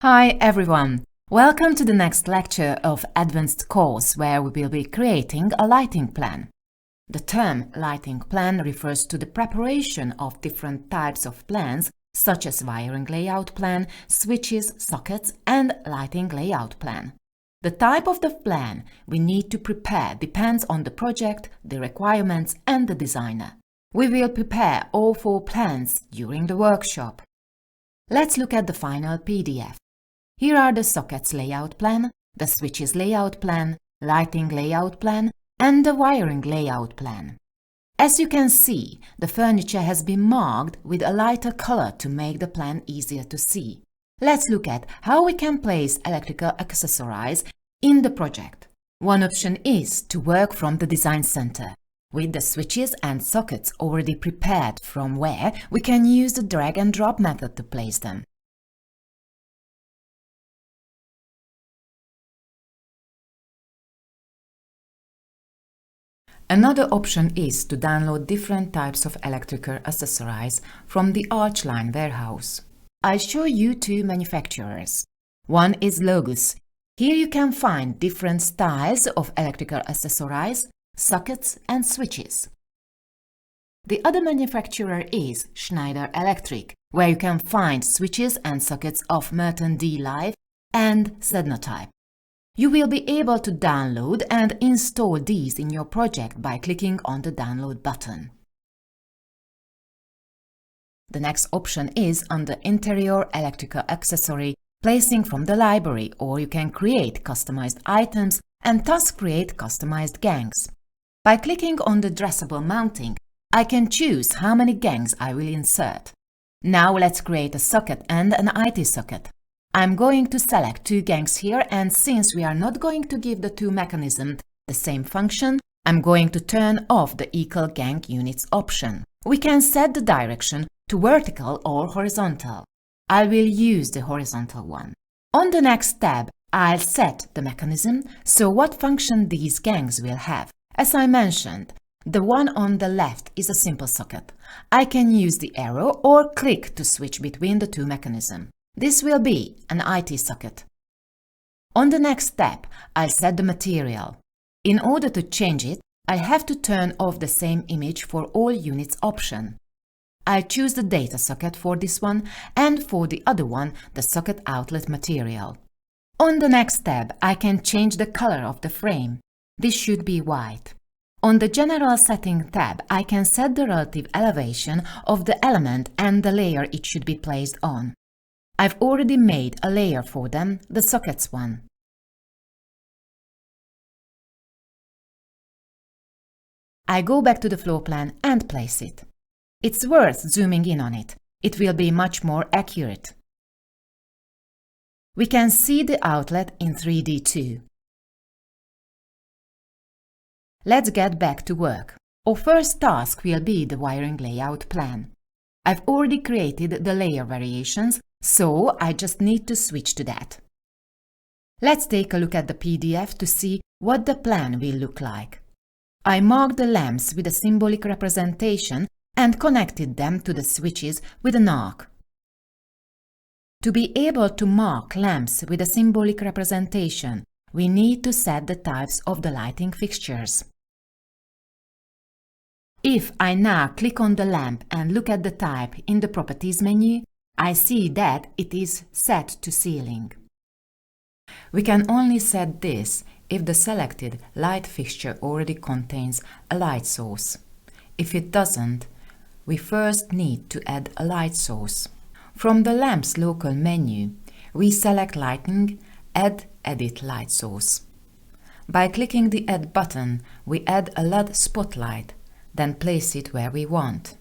Hi everyone! Welcome to the next lecture of Advanced course where we will be creating a lighting plan. The term lighting plan refers to the preparation of different types of plans such as wiring layout plan, switches, sockets and lighting layout plan. The type of the plan we need to prepare depends on the project, the requirements and the designer. We will prepare all 4 plans during the workshop. Let's look at the final PDF. Here are the sockets layout plan, the switches layout plan, lighting layout plan, and the wiring layout plan. As you can see, the furniture has been marked with a lighter color to make the plan easier to see. Let's look at how we can place electrical accessories in the project. One option is to work from the design center, with the switches and sockets already prepared from where we can use the drag and drop method to place them. Another option is to download different types of electrical accessories from the ARCHLine warehouse. I'll show you 2 manufacturers. One is Logus. Here you can find different styles of electrical accessories, sockets and switches. The other manufacturer is Schneider Electric, where you can find switches and sockets of Merton D Live and Sedna type. You will be able to download and install these in your project by clicking on the download button. The next option is under interior electrical accessory, placing from the library, or you can create customized items and thus create customized gangs. By clicking on the dressable mounting, I can choose how many gangs I will insert. Now let's create a socket and an IT socket. I'm going to select 2 gangs here, and since we are not going to give the 2 mechanisms the same function, I'm going to turn off the equal gang units option. We can set the direction to vertical or horizontal. I will use the horizontal one. On the next tab, I'll set the mechanism, so what function these gangs will have. As I mentioned, the one on the left is a simple socket. I can use the arrow or click to switch between the 2 mechanisms. This will be an IT socket. On the next step, I'll set the material. In order to change it, I have to turn off the same image for all units option. I'll choose the data socket for this one, and for the other one, the socket outlet material. On the next tab, I can change the color of the frame. This should be white. On the General Setting tab, I can set the relative elevation of the element and the layer it should be placed on. I've already made a layer for them, the sockets one. I go back to the floor plan and place it. It's worth zooming in on it. It will be much more accurate. We can see the outlet in 3D too. Let's get back to work. Our first task will be the wiring layout plan. I've already created the layer variations, so I just need to switch to that. Let's take a look at the PDF to see what the plan will look like. I marked the lamps with a symbolic representation and connected them to the switches with an arc. To be able to mark lamps with a symbolic representation, we need to set the types of the lighting fixtures. If I now click on the lamp and look at the type in the Properties menu, I see that it is set to ceiling. We can only set this if the selected light fixture already contains a light source. If it doesn't, we first need to add a light source. From the lamp's local menu, we select Lighting, Add Edit Light Source. By clicking the Add button, we add a LED spotlight, then place it where we want.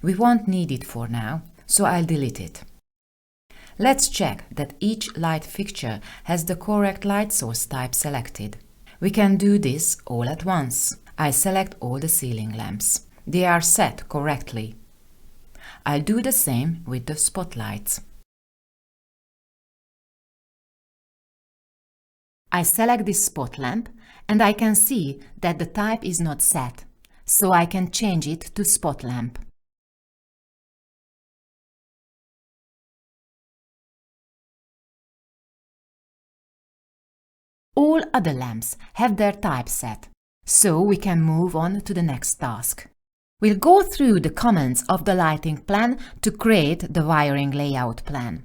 We won't need it for now, so I'll delete it. Let's check that each light fixture has the correct light source type selected. We can do this all at once. I select all the ceiling lamps. They are set correctly. I'll do the same with the spotlights. I select this spot lamp and I can see that the type is not set, so I can change it to spot lamp. All other lamps have their type set, so we can move on to the next task. We'll go through the commands of the lighting plan to create the wiring layout plan.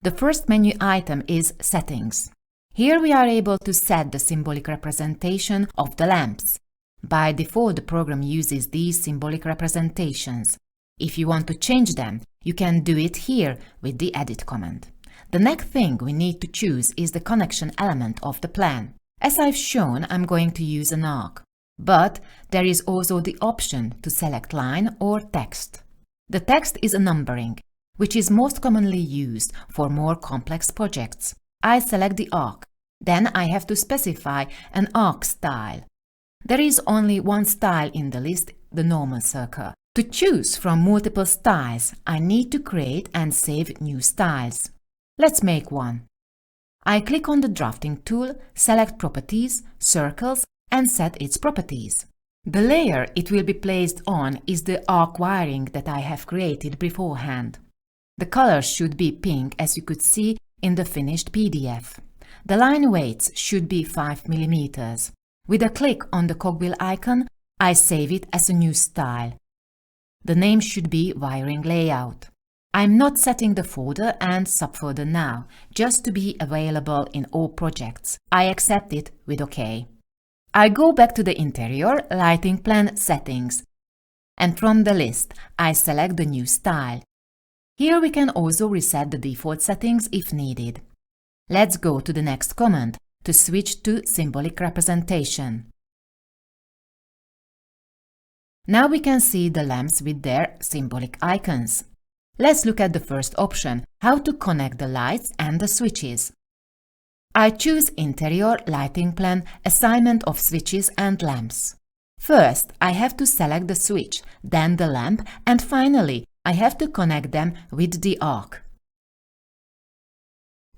The first menu item is Settings. Here we are able to set the symbolic representation of the lamps. By default, the program uses these symbolic representations. If you want to change them, you can do it here with the Edit command. The next thing we need to choose is the connection element of the plan. As I've shown, I'm going to use an arc. But there is also the option to select line or text. The text is a numbering, which is most commonly used for more complex projects. I select the arc. Then I have to specify an arc style. There is only one style in the list, the normal circle. To choose from multiple styles, I need to create and save new styles. Let's make one. I click on the drafting tool, select Properties, Circles, and set its properties. The layer it will be placed on is the arc wiring that I have created beforehand. The color should be pink, as you could see in the finished PDF. The line weights should be 5 mm. With a click on the cogwheel icon, I save it as a new style. The name should be Wiring Layout. I'm not setting the folder and subfolder now, just to be available in all projects. I accept it with OK. I go back to the Interior Lighting Plan Settings, and from the list, I select the new style. Here we can also reset the default settings if needed. Let's go to the next command to switch to symbolic representation. Now we can see the lamps with their symbolic icons. Let's look at the first option, how to connect the lights and the switches. I choose Interior Lighting Plan Assignment of Switches and Lamps. First, I have to select the switch, then the lamp, and finally, I have to connect them with the arc.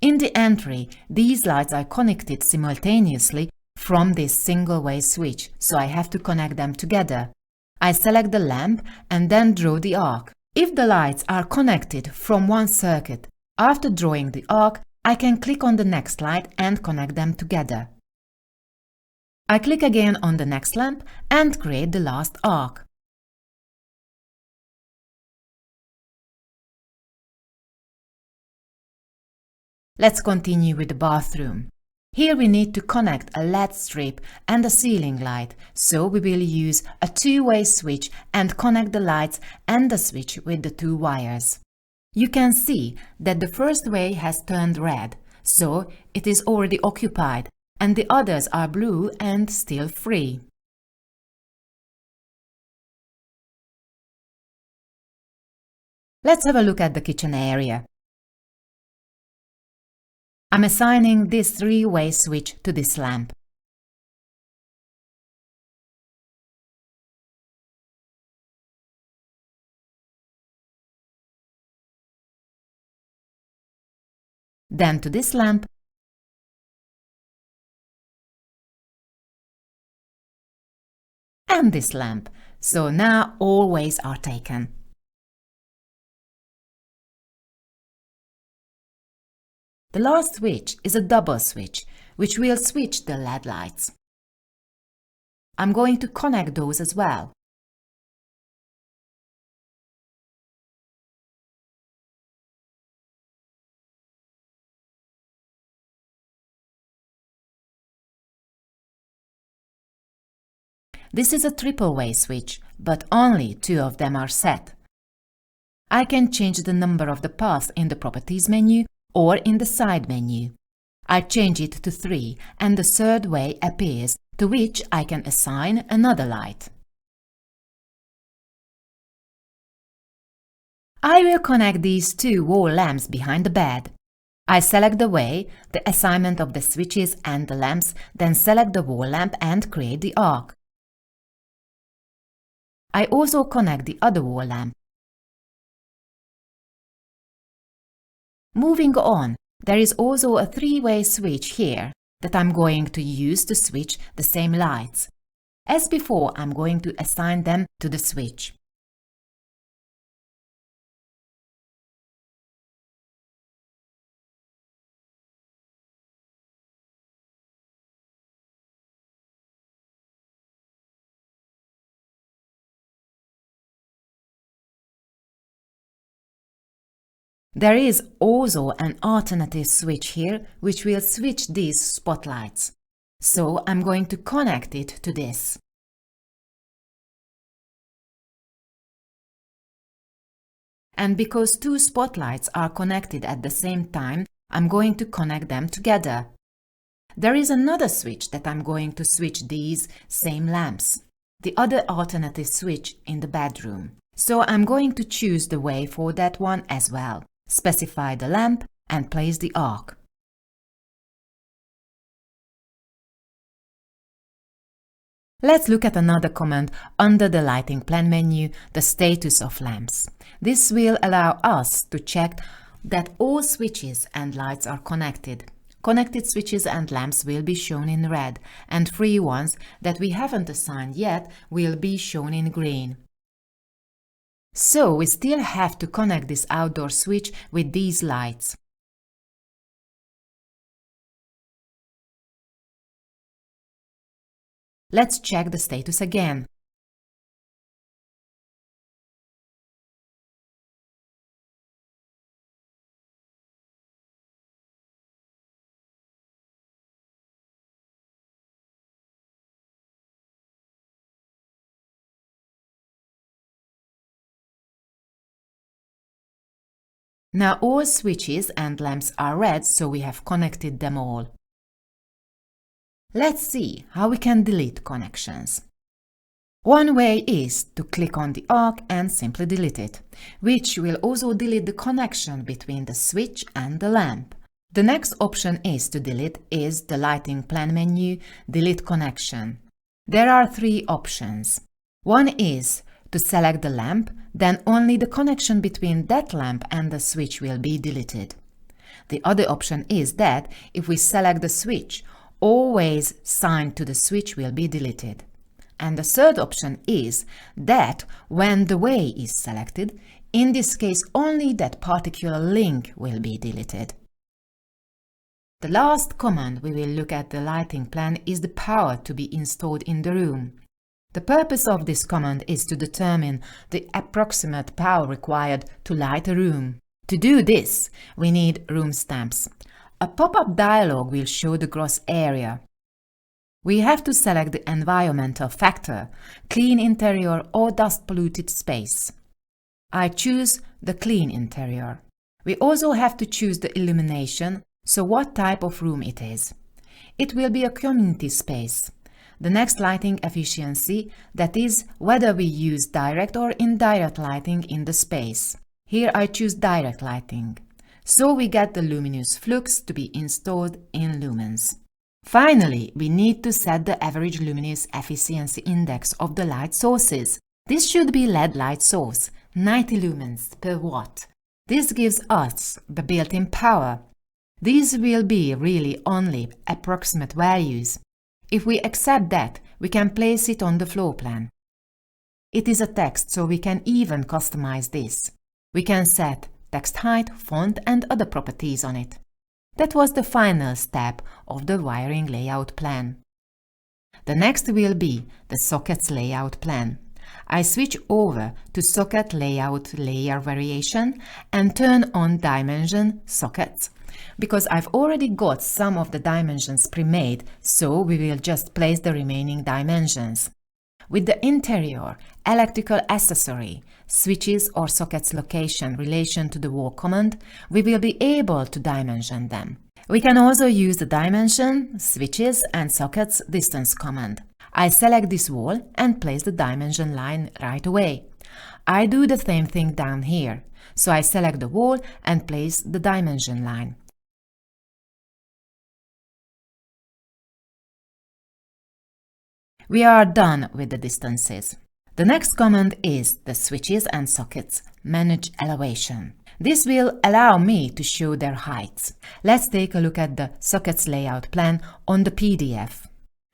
In the entry, these lights are connected simultaneously from this single-way switch, so I have to connect them together. I select the lamp and then draw the arc. If the lights are connected from one circuit, after drawing the arc, I can click on the next light and connect them together. I click again on the next lamp and create the last arc. Let's continue with the bathroom. Here we need to connect a LED strip and a ceiling light, so we will use a two-way switch and connect the lights and the switch with the two wires. You can see that the first way has turned red, so it is already occupied, and the others are blue and still free. Let's have a look at the kitchen area. I'm assigning this three-way switch to this lamp. Then to this lamp, and this lamp. So now all ways are taken. The last switch is a double switch, which will switch the LED lights. I'm going to connect those as well. This is a triple-way switch, but only two of them are set. I can change the number of the paths in the Properties menu or in the side menu. I change it to 3 and the third way appears, to which I can assign another light. I will connect these two wall lamps behind the bed. I select the way, the assignment of the switches and the lamps, then select the wall lamp and create the arc. I also connect the other wall lamp. Moving on, there is also a three-way switch here that I'm going to use to switch the same lights. As before, I'm going to assign them to the switch. There is also an alternative switch here which will switch these spotlights. So I'm going to connect it to this. And because two spotlights are connected at the same time, I'm going to connect them together. There is another switch that I'm going to switch these same lamps, the other alternative switch in the bedroom. So I'm going to choose the way for that one as well. Specify the lamp and place the arc. Let's look at another command under the lighting plan menu, the status of lamps. This will allow us to check that all switches and lights are connected. Connected switches and lamps will be shown in red, and free ones that we haven't assigned yet will be shown in green. So we still have to connect this outdoor switch with these lights. Let's check the status again. Now all switches and lamps are red, so we have connected them all. Let's see how we can delete connections. One way is to click on the arc and simply delete it, which will also delete the connection between the switch and the lamp. The next option is to delete is the lighting plan menu, delete connection. There are three options. One is to select the lamp, then only the connection between that lamp and the switch will be deleted. The other option is that if we select the switch, always signed to the switch will be deleted. And the third option is that when the way is selected, in this case only that particular link will be deleted. The last command we will look at the lighting plan is the power to be installed in the room. The purpose of this command is to determine the approximate power required to light a room. To do this, we need room stamps. A pop-up dialog will show the gross area. We have to select the environmental factor, clean interior or dust polluted space. I choose the clean interior. We also have to choose the illumination, so what type of room it is. It will be a community space. The next lighting efficiency, that is, whether we use direct or indirect lighting in the space. Here I choose direct lighting. So we get the luminous flux to be installed in lumens. Finally, we need to set the average luminous efficiency index of the light sources. This should be LED light source, 90 lumens per watt. This gives us the built-in power. These will be really only approximate values. If we accept that, we can place it on the floor plan. It is a text, so we can even customize this. We can set text height, font and other properties on it. That was the final step of the wiring layout plan. The next will be the sockets layout plan. I switch over to socket layout layer variation and turn on dimension sockets. Because I've already got some of the dimensions pre-made, so we will just place the remaining dimensions. With the interior, electrical accessory, switches or sockets location relation to the wall command, we will be able to dimension them. We can also use the dimension, switches and sockets distance command. I select this wall and place the dimension line right away. I do the same thing down here, so I select the wall and place the dimension line. We are done with the distances. The next command is the switches and sockets manage elevation. This will allow me to show their heights. Let's take a look at the sockets layout plan on the PDF.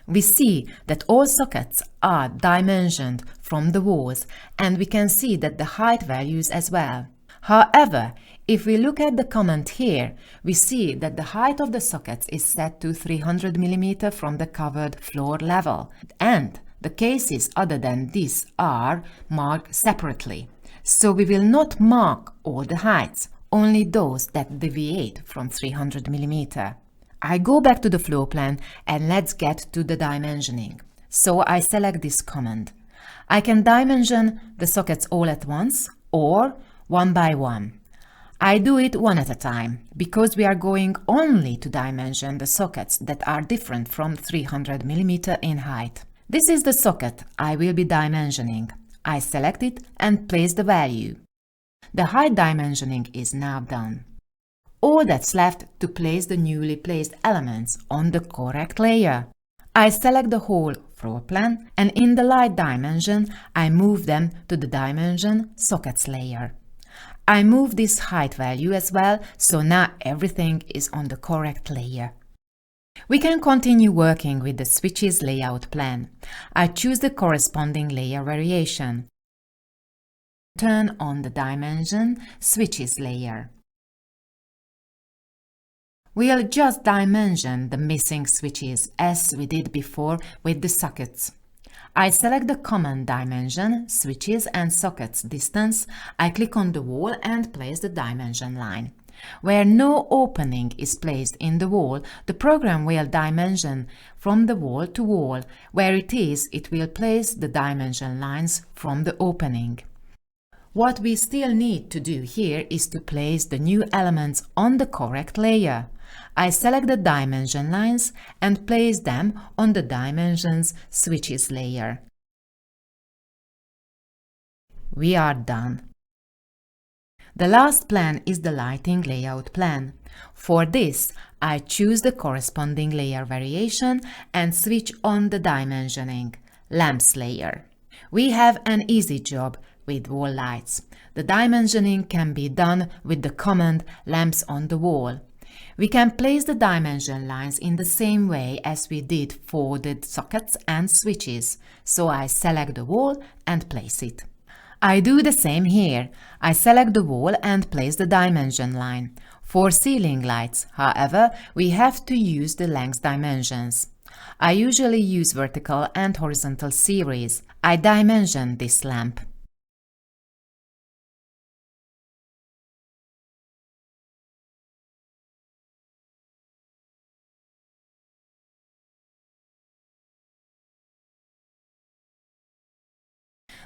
We see that all sockets are dimensioned from the walls, and we can see that the height values as well. However, if we look at the comment here, we see that the height of the sockets is set to 300 mm from the covered floor level, and the cases other than this are marked separately. So we will not mark all the heights, only those that deviate from 300 mm. I go back to the floor plan and let's get to the dimensioning. So I select this command. I can dimension the sockets all at once or one by one. I do it one at a time because we are going only to dimension the sockets that are different from 300 mm in height. This is the socket I will be dimensioning. I select it and place the value. The height dimensioning is now done. All that's left to place the newly placed elements on the correct layer. I select the whole floor plan and in the light dimension I move them to the dimension sockets layer. I move this height value as well, so now everything is on the correct layer. We can continue working with the switches layout plan. I choose the corresponding layer variation. Turn on the dimension switches layer. We'll just dimension the missing switches as we did before with the sockets. I select the command dimension, switches and sockets distance. I click on the wall and place the dimension line. Where no opening is placed in the wall, the program will dimension from the wall to wall. Where it is, it will place the dimension lines from the opening. What we still need to do here is to place the new elements on the correct layer. I select the dimension lines and place them on the dimensions switches layer. We are done. The last plan is the lighting layout plan. For this, I choose the corresponding layer variation and switch on the dimensioning, lamps layer. We have an easy job with wall lights. The dimensioning can be done with the command lamps on the wall. We can place the dimension lines in the same way as we did for the sockets and switches, so I select the wall and place it. I do the same here. I select the wall and place the dimension line. For ceiling lights, however, we have to use the length dimensions. I usually use vertical and horizontal series. I dimension this lamp.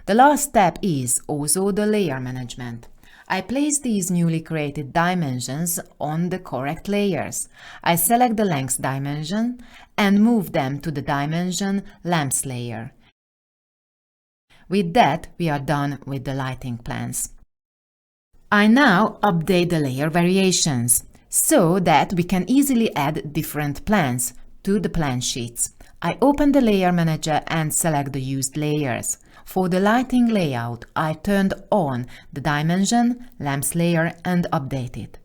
The last step is also the layer management. I place these newly created dimensions on the correct layers. I select the length dimension and move them to the dimension lamps layer. With that, we are done with the lighting plans. I now update the layer variations so that we can easily add different plans to the plan sheets. I open the layer manager and select the used layers. For the lighting layout, I turned on the dimension, lamps layer and update it.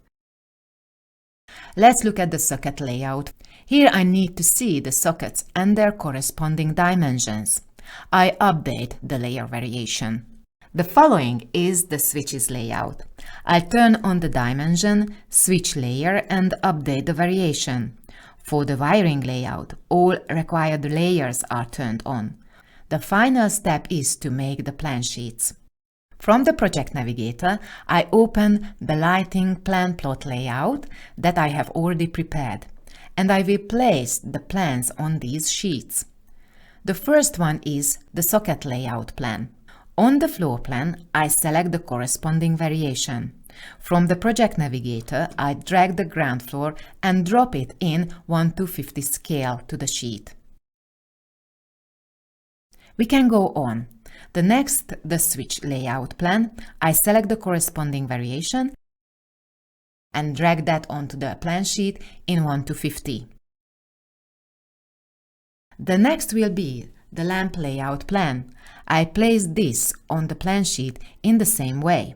Let's look at the socket layout. Here I need to see the sockets and their corresponding dimensions. I update the layer variation. The following is the switches layout. I turn on the dimension, switch layer and update the variation. For the wiring layout, all required layers are turned on. The final step is to make the plan sheets. From the project navigator, I open the lighting plan plot layout that I have already prepared, and I will place the plans on these sheets. The first one is the socket layout plan. On the floor plan, I select the corresponding variation. From the project navigator, I drag the ground floor and drop it in 1:50 scale to the sheet. We can go on. The next, the switch layout plan, I select the corresponding variation and drag that onto the plan sheet in 1:50. The next will be the lamp layout plan. I place this on the plan sheet in the same way.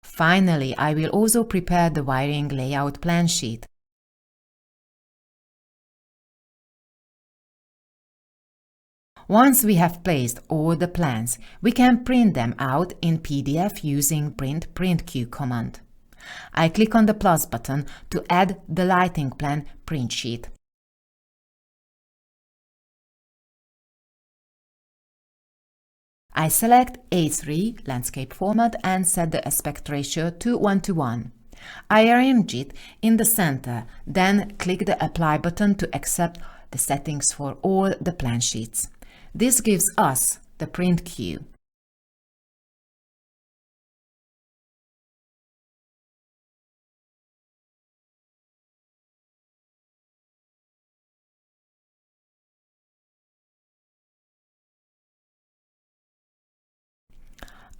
Finally, I will also prepare the wiring layout plan sheet. Once we have placed all the plans, we can print them out in PDF using print queue command. I click on the plus button to add the lighting plan print sheet. I select A3 landscape format and set the aspect ratio to 1:1. I arrange it in the center, then click the Apply button to accept the settings for all the plan sheets. This gives us the print queue.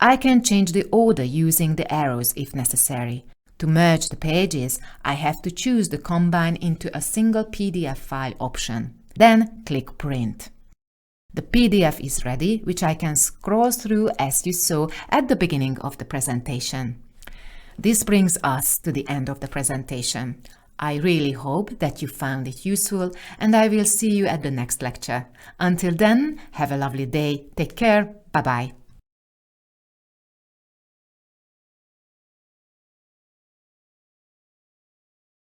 I can change the order using the arrows if necessary. To merge the pages, I have to choose the Combine into a single PDF file option. Then click Print. The PDF is ready, which I can scroll through as you saw at the beginning of the presentation. This brings us to the end of the presentation. I really hope that you found it useful, and I will see you at the next lecture. Until then, have a lovely day, take care, bye-bye.